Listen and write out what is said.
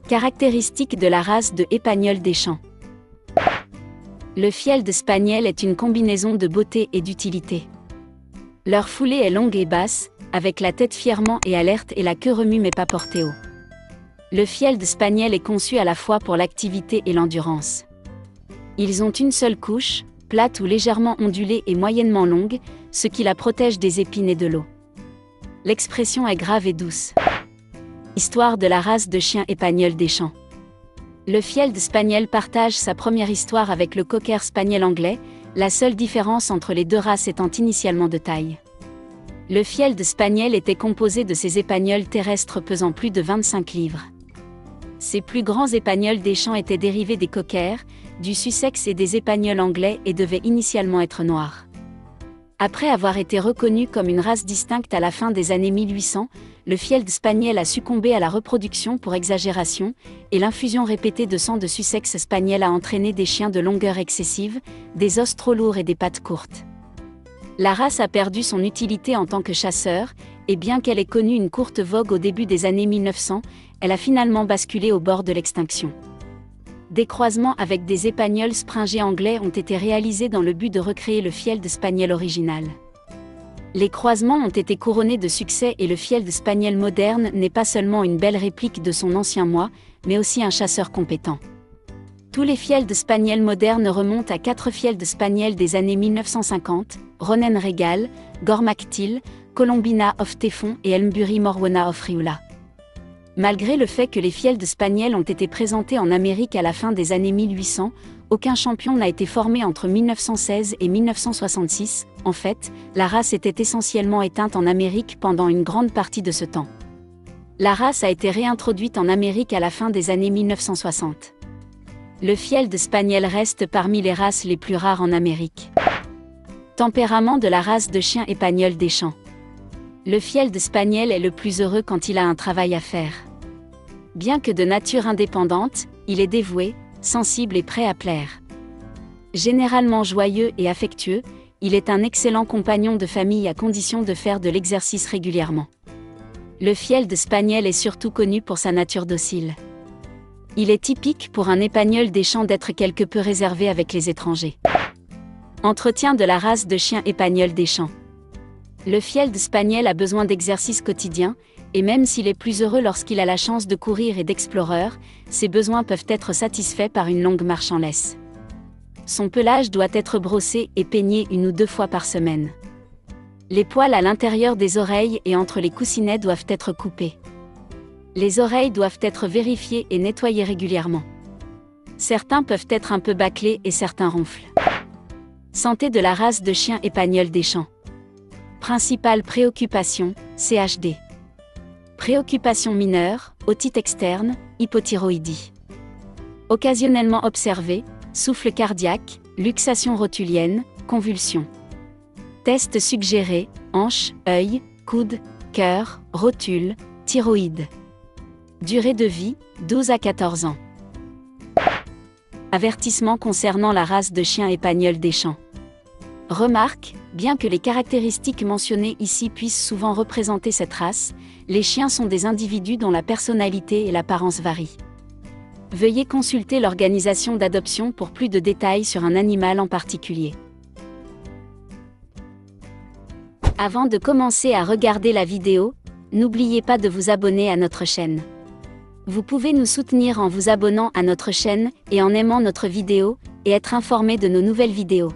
Caractéristiques de la race de Épagneul des Champs. Le Field Spaniel est une combinaison de beauté et d'utilité. Leur foulée est longue et basse, avec la tête fièrement et alerte et la queue remue mais pas portée haut. Le Field Spaniel est conçu à la fois pour l'activité et l'endurance. Ils ont une seule couche, plate ou légèrement ondulée et moyennement longue, ce qui la protège des épines et de l'eau. L'expression est grave et douce. Histoire de la race de chien Épagneul des Champs. Le Field Spaniel partage sa première histoire avec le Cocker Spaniel anglais, la seule différence entre les deux races étant initialement de taille. Le Field Spaniel était composé de ces épagneuls terrestres pesant plus de 25 livres. Ces plus grands épagneuls des champs étaient dérivés des Cockers, du Sussex et des épagneuls anglais et devaient initialement être noirs. Après avoir été reconnu comme une race distincte à la fin des années 1800, le Field Spaniel a succombé à la reproduction pour exagération, et l'infusion répétée de sang de Sussex Spaniel a entraîné des chiens de longueur excessive, des os trop lourds et des pattes courtes. La race a perdu son utilité en tant que chasseur, et bien qu'elle ait connu une courte vogue au début des années 1900, elle a finalement basculé au bord de l'extinction. Des croisements avec des épagneuls springés anglais ont été réalisés dans le but de recréer le Field Spaniel original. Les croisements ont été couronnés de succès et le Field Spaniel moderne n'est pas seulement une belle réplique de son ancien moi, mais aussi un chasseur compétent. Tous les Field Spaniel modernes remontent à 4 Field Spaniel des années 1950, Ronen Regal, Gormactil, Colombina of Téfon et Elmbury Morwana of Riula. Malgré le fait que les Field Spaniel ont été présentés en Amérique à la fin des années 1800, aucun champion n'a été formé entre 1916 et 1966. En fait, la race était essentiellement éteinte en Amérique pendant une grande partie de ce temps. La race a été réintroduite en Amérique à la fin des années 1960. Le Field Spaniel reste parmi les races les plus rares en Amérique. Tempérament de la race de chien Épagneul des Champs. Le Field Spaniel est le plus heureux quand il a un travail à faire. Bien que de nature indépendante, il est dévoué, sensible et prêt à plaire. Généralement joyeux et affectueux, il est un excellent compagnon de famille à condition de faire de l'exercice régulièrement. Le Field Spaniel est surtout connu pour sa nature docile. Il est typique pour un Épagneul des Champs d'être quelque peu réservé avec les étrangers. Entretien de la race de chien Épagneul des Champs. Le Field Spaniel a besoin d'exercice quotidien, et même s'il est plus heureux lorsqu'il a la chance de courir et d'explorer, ses besoins peuvent être satisfaits par une longue marche en laisse. Son pelage doit être brossé et peigné 1 ou 2 fois par semaine. Les poils à l'intérieur des oreilles et entre les coussinets doivent être coupés. Les oreilles doivent être vérifiées et nettoyées régulièrement. Certains peuvent être un peu bâclés et certains ronflent. Santé de la race de chien Épagneul des Champs. Principale préoccupation, CHD. Préoccupation mineure, otite externe, hypothyroïdie. Occasionnellement observé, souffle cardiaque, luxation rotulienne, convulsions. Tests suggérés, hanche, œil, coude, cœur, rotule, thyroïde. Durée de vie, 12 à 14 ans. Avertissement concernant la race de chien Épagneul des Champs. Remarque, bien que les caractéristiques mentionnées ici puissent souvent représenter cette race, les chiens sont des individus dont la personnalité et l'apparence varient. Veuillez consulter l'organisation d'adoption pour plus de détails sur un animal en particulier. Avant de commencer à regarder la vidéo, n'oubliez pas de vous abonner à notre chaîne. Vous pouvez nous soutenir en vous abonnant à notre chaîne et en aimant notre vidéo, et être informé de nos nouvelles vidéos.